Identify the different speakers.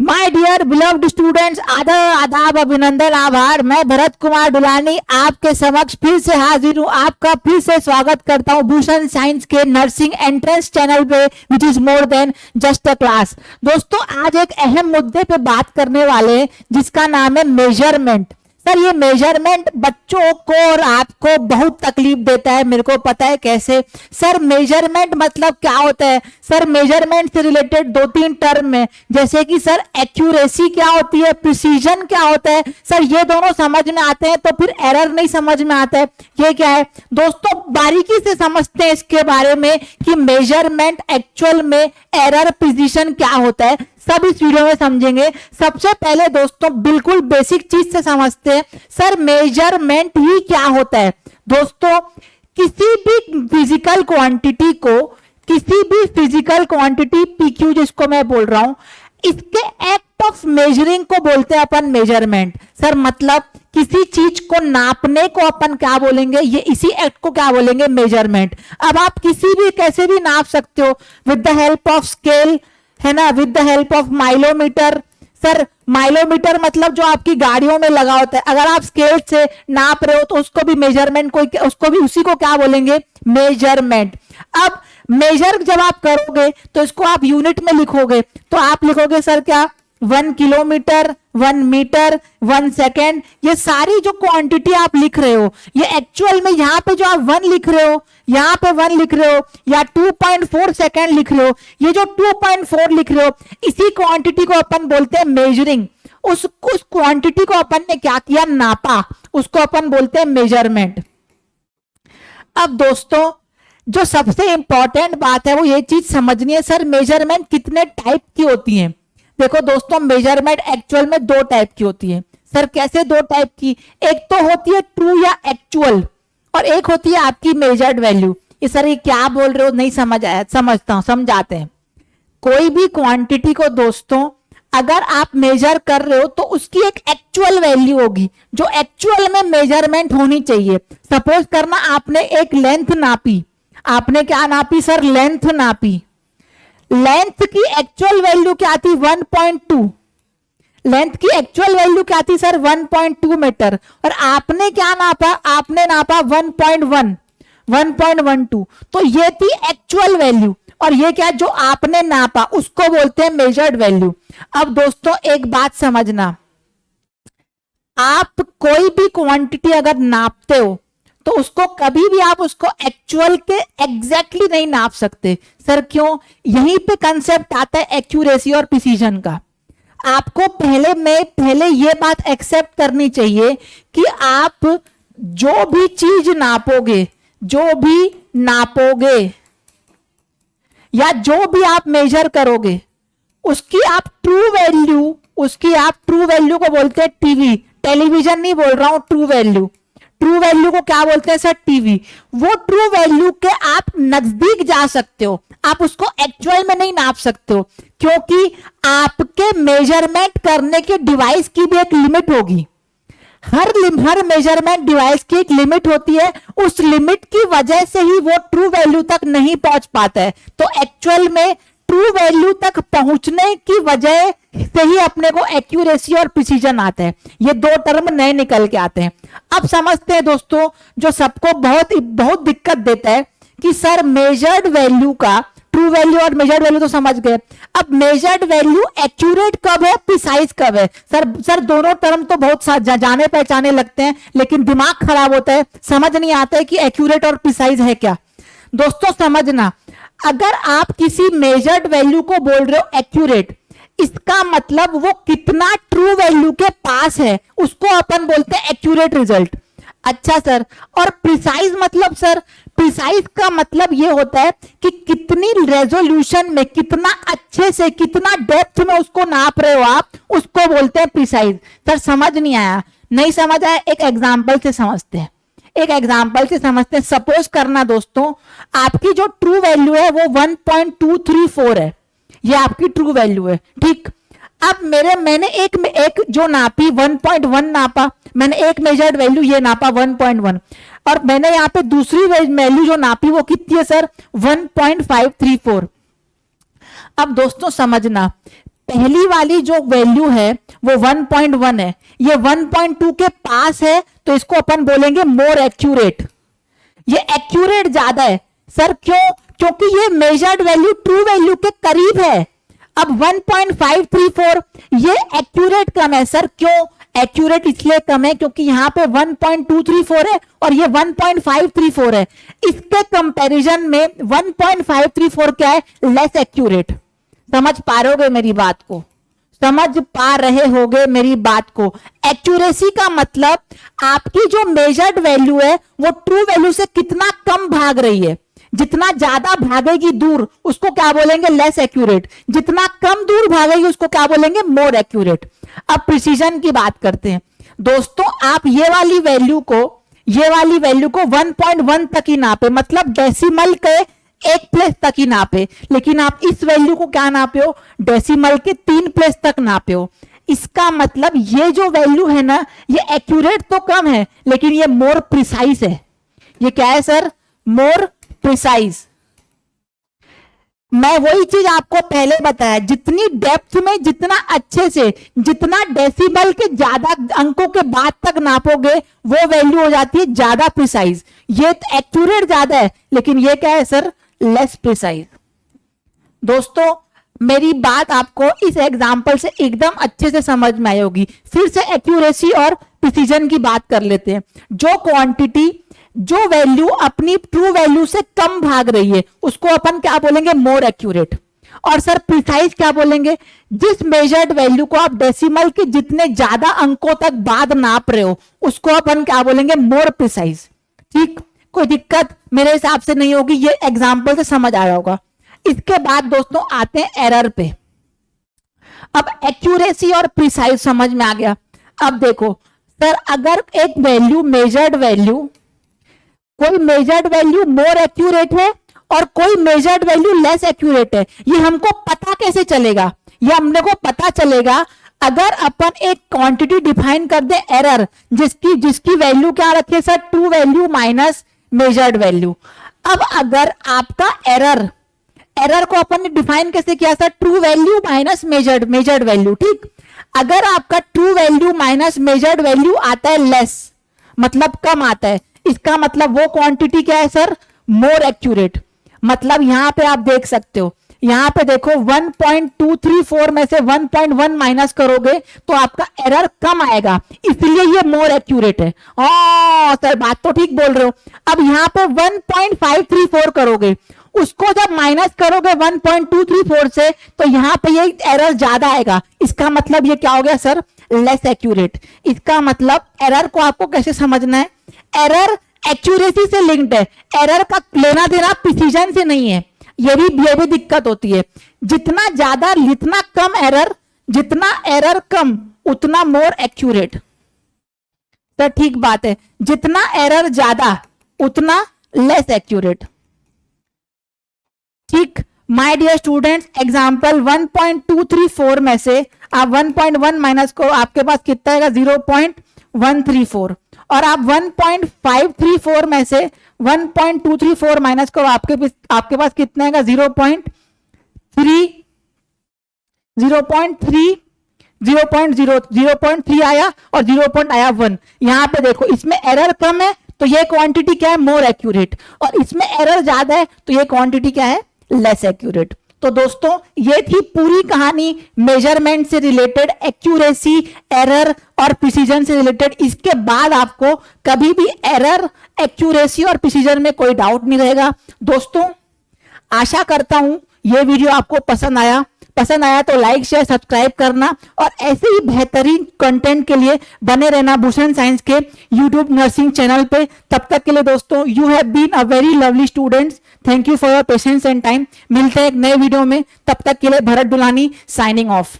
Speaker 1: My dear beloved students, आदर आदाब अभिनंदन आभार। मैं भरत कुमार डुलानी आपके समक्ष फिर से हाजिर हूँ। आपका फिर से स्वागत करता हूँ भूषण साइंस के नर्सिंग एंट्रेंस चैनल पे, which is more than just a class. दोस्तों, आज एक अहम मुद्दे पे बात करने वाले हैं जिसका नाम है मेजरमेंट। सर, ये मेजरमेंट बच्चों को और आपको बहुत तकलीफ देता है, मेरे को पता है कैसे। सर, मेजरमेंट मतलब क्या होता है? सर, मेजरमेंट से रिलेटेड दो तीन टर्म है, जैसे कि सर एक्यूरेसी क्या होती है, प्रिसीजन क्या होता है। सर, ये दोनों समझ में आते हैं तो फिर एरर नहीं समझ में आता है। ये क्या है दोस्तों, बारीकी से समझते हैं इसके बारे में कि मेजरमेंट एक्चुअल में एरर प्रिसीजन क्या होता है। सब इस वीडियो में समझेंगे। सबसे पहले दोस्तों बिल्कुल बेसिक चीज से समझते हैं, सर मेजरमेंट ही क्या होता है। दोस्तों, किसी भी फिजिकल क्वांटिटी पीक्यू जिसको मैं बोल रहा हूं, इसके एक्ट ऑफ मेजरिंग को बोलते हैं अपन मेजरमेंट। सर, मतलब किसी चीज को नापने को अपन क्या बोलेंगे, ये इसी एक्ट को क्या बोलेंगे, मेजरमेंट। अब आप किसी भी कैसे भी नाप सकते हो, with the help of scale, है ना, with the help of milometer. Sir, milometer मतलब जो आपकी गाड़ियों में लगा होता है, अगर आप स्केल से नाप रहे हो तो उसको भी मेजरमेंट को, उसको भी उसी को क्या बोलेंगे, मेजरमेंट। अब मेजर जब आप करोगे तो इसको आप यूनिट में लिखोगे, तो आप लिखोगे सर क्या, 1 किलोमीटर, 1 मीटर, 1 सेकेंड। ये सारी जो क्वांटिटी आप लिख रहे हो, ये एक्चुअल में यहाँ पे जो आप 1 लिख रहे हो, यहाँ पे 1 लिख रहे हो, या 2.4 सेकेंड लिख रहे हो, ये जो 2.4 लिख रहे हो, इसी क्वांटिटी को अपन बोलते हैं मेजरिंग। उस क्वांटिटी को अपन ने क्या किया, नापा, उसको अपन बोलते हैं मेजरमेंट। अब दोस्तों, जो सबसे इंपॉर्टेंट बात है वो ये चीज समझनी है, सर मेजरमेंट कितने टाइप की होती है। देखो दोस्तों, मेजरमेंट एक्चुअल में 2 टाइप की होती है। सर, कैसे 2 टाइप की? एक तो होती है ट्रू या एक्चुअल, और एक होती है आपकी मेजर्ड वैल्यू। ये सर ये क्या बोल रहे हो, नहीं समझ आया, समझता हूं, समझाते हैं। कोई भी क्वांटिटी को दोस्तों अगर आप मेजर कर रहे हो तो उसकी एक एक्चुअल वैल्यू होगी जो एक्चुअल में मेजरमेंट होनी चाहिए। सपोज करना आपने एक लेंथ नापी, आपने क्या नापी सर, लेंथ नापी। लेंथ की एक्चुअल वैल्यू क्या थी, 1.2। लेंथ की एक्चुअल वैल्यू क्या थी सर, 1.2 मीटर, और आपने क्या नापा, आपने नापा 1.12। तो ये थी एक्चुअल वैल्यू, और ये क्या जो आपने नापा उसको बोलते हैं मेजर्ड वैल्यू। अब दोस्तों एक बात समझना, आप कोई भी क्वांटिटी अगर नापते हो तो उसको कभी भी आप उसको एक्चुअल के एग्जैक्टली नहीं नाप सकते। सर क्यों? यहीं पे कंसेप्ट आता है एक्यूरेसी और प्रिसीजन का। आपको पहले ये बात एक्सेप्ट करनी चाहिए कि आप जो भी चीज नापोगे या जो भी आप मेजर करोगे, उसकी आप ट्रू वैल्यू को बोलते हैं टीवी। टेलीविजन नहीं बोल रहा हूं, ट्रू वैल्यू को क्या बोलते हैं सर, टीवी। वो ट्रू वैल्यू के आप नजदीक जा सकते हो, आप उसको एक्चुअल में नहीं नाप सकते हो, क्योंकि आपके मेजरमेंट करने के डिवाइस की भी एक लिमिट होगी। हर मेजरमेंट डिवाइस की एक लिमिट होती है, उस लिमिट की वजह से ही वो ट्रू वैल्यू तक नहीं पहुंच पाता है। तो एक्चुअल में ट्रू वैल्यू तक पहुंचने की वजह से ही अपने को एक्यूरेसी और प्रिसीजन आता है। ये 2 टर्म नए निकल के आते हैं। अब समझते हैं दोस्तों, जो सबको बहुत दिक्कत देता है कि सर मेजर्ड वैल्यू का, ट्रू वैल्यू और मेजर्ड वैल्यू तो समझ गए, अब मेजर्ड वैल्यू एक्यूरेट कब है, प्रिसाइज कब है। सर दोनों टर्म तो बहुत जाने पहचाने लगते हैं, लेकिन दिमाग खराब होता है, समझ नहीं आता है कि एक्यूरेट और प्रिसाइज है क्या। दोस्तों समझना, अगर आप किसी मेजर्ड वैल्यू को बोल रहे हो एक्यूरेट, इसका मतलब वो कितना ट्रू वैल्यू के पास है, उसको अपन बोलते हैं एक्यूरेट रिजल्ट। अच्छा सर, और प्रिसाइज मतलब सर, प्रिसाइज का मतलब ये होता है कि कितनी रेजोल्यूशन में, कितना अच्छे से, कितना डेप्थ में उसको नाप रहे हो आप, उसको बोलते हैं प्रिसाइज। सर समझ नहीं आया, नहीं समझ आया, एक एग्जांपल से समझते हैं। सपोज करना दोस्तों, आपकी जो ट्रू वैल्यू है वो 1.234 है, ये आपकी ट्रू वैल्यू है, ठीक। अब मैंने एक जो नापी 1.1 नापा, मैंने एक मेजर्ड वैल्यू ये नापा 1.1, और मैंने यहाँ पे दूसरी वैल्यू जो नापी वो कितनी है सर, 1.534। अब दोस्तों समझना, पहली वाली जो वैल्यू है वो 1.1 है, ये 1.2 के पास है, तो इसको अपन बोलेंगे मोर एक्यूरेट। ये एक्यूरेट ज्यादा है सर, क्यों? क्योंकि ये मेजर्ड वैल्यू ट्रू वैल्यू के करीब है। अब 1.534 ये एक्यूरेट कम है सर, क्यों? एक्यूरेट इसलिए कम है क्योंकि यहां पे 1.234 है और ये 1.534 है। इसके कंपैरिजन में 1.534 क्या है? Less accurate. समझ पा रहे होगे मेरी बात को? समझ पा रहे होगे मेरी बात को? एक्यूरेसी का मतलब आपकी जो मेजर्ड वैल्यू है वो ट्रू वैल्यू से कितना कम भाग रही है। जितना ज्यादा भागेगी दूर उसको क्या बोलेंगे? Less accurate. जितना कम दूर भागेगी उसको क्या बोलेंगे? More accurate. अब प्रिसीजन की बात करते हैं दोस्तों। आप ये वाली वैल्यू को 1.1 तक ही नापे, मतलब डेसिमल के 1 प्लेस तक ही नापे, लेकिन आप इस वैल्यू को क्या नापे हो? डेसिमल के 3 प्लेस तक नापे हो। इसका मतलब ये जो वैल्यू है ना, ये एक्यूरेट तो कम है लेकिन ये मोर प्रिसाइज है। ये क्या है सर? More precise. मैं वही चीज आपको पहले बताया, जितनी डेप्थ में, जितना अच्छे से, जितना डेसिमल के ज्यादा अंकों के बाद तक नापोगे वो वैल्यू हो जाती है ज्यादा प्रिसाइज। ये एक्यूरेट ज्यादा है लेकिन ये क्या है सर? Less precise. दोस्तों मेरी बात आपको इस एग्जांपल से एकदम अच्छे से समझ में आई होगी। फिर से एक्यूरेसी और प्रिसीजन की बात कर लेते हैं। जो क्वांटिटी, जो वैल्यू अपनी ट्रू वैल्यू से कम भाग रही है उसको अपन क्या बोलेंगे? More accurate. और सर प्रिसाइज क्या बोलेंगे? जिस मेजर्ड वैल्यू को आप डेसिमल के जितने ज्यादा अंकों तक बाद नाप रहे हो उसको अपन क्या बोलेंगे? More precise. ठीक, कोई दिक्कत मेरे हिसाब से नहीं होगी, ये एग्जाम्पल से समझ आया होगा। इसके बाद दोस्तों आते हैं एरर पे। अब एक्यूरेसी और प्रिसाइज समझ में आ गया। अब देखो सर, अगर एक वैल्यू, कोई मेजर्ड वैल्यू मोर एक्यूरेट है और कोई मेजर्ड वैल्यू लेस एक्यूरेट है, ये हमको पता कैसे चलेगा? ये हमने को पता चलेगा अगर अपन एक क्वांटिटी डिफाइन कर दे एरर, जिसकी वैल्यू क्या रखे sir? True value minus measured value. अब अगर आपका एरर को अपन ने डिफाइन कैसे किया sir? True value minus measured value. ठीक, अगर आपका true value minus measured value आता है लेस, मतलब कम आता है, इसका मतलब वो क्वांटिटी क्या है सर? More accurate. मतलब यहां पे आप देख सकते हो, यहां पे देखो 1.234 में से 1.1 माइनस करोगे तो आपका एरर कम आएगा, इसलिए ये मोर एक्यूरेट है। सर बात तो ठीक बोल रहे हो। अब यहां पे 1.534 करोगे, उसको जब माइनस करोगे 1.234 से तो यहां पे ये एरर ज्यादा आएगा। इसका मतलब ये क्या हो गया सर? Less accurate. इसका मतलब एरर को आपको कैसे समझना है? एरर एक्यूरेसी से लिंक्ड है, एरर का लेना देना प्रिसीजन से नहीं है। ये भी दिक्कत होती है। जितना ज्यादा, जितना कम एरर, जितना एरर कम उतना मोर एक्यूरेट। तो ठीक बात है, जितना एरर ज्यादा उतना लेस एक्यूरेट। ठीक, माय डियर स्टूडेंट्स, एग्जाम्पल 1.234 में से आप 1.1 माइनस को आपके पास कितना आएगा? 0.134। और आप 1.534 में से 1.234 माइनस को आपके पास कितना आएगा? 0.3 आया और 0 आया 1। यहां पे देखो इसमें एरर कम है तो ये क्वांटिटी क्या है? More accurate. और इसमें एरर ज्यादा है तो ये क्वांटिटी क्या है? Less accurate. तो दोस्तों ये थी पूरी कहानी मेजरमेंट से रिलेटेड, एक्यूरेसी, एरर और प्रिसीजन से रिलेटेड। इसके बाद आपको कभी भी एरर, एक्यूरेसी और प्रिसीजन में कोई डाउट नहीं रहेगा। दोस्तों आशा करता हूं ये वीडियो आपको पसंद आया तो लाइक, शेयर, सब्सक्राइब करना और ऐसे ही बेहतरीन कंटेंट के लिए बने रहना भूषण साइंस के यूट्यूब नर्सिंग चैनल पे। तब तक के लिए दोस्तों, you have been a very lovely students. Thank you for your patience and time. मिलते हैं एक नए वीडियो में, तब तक के लिए भरत दुलानी साइनिंग ऑफ।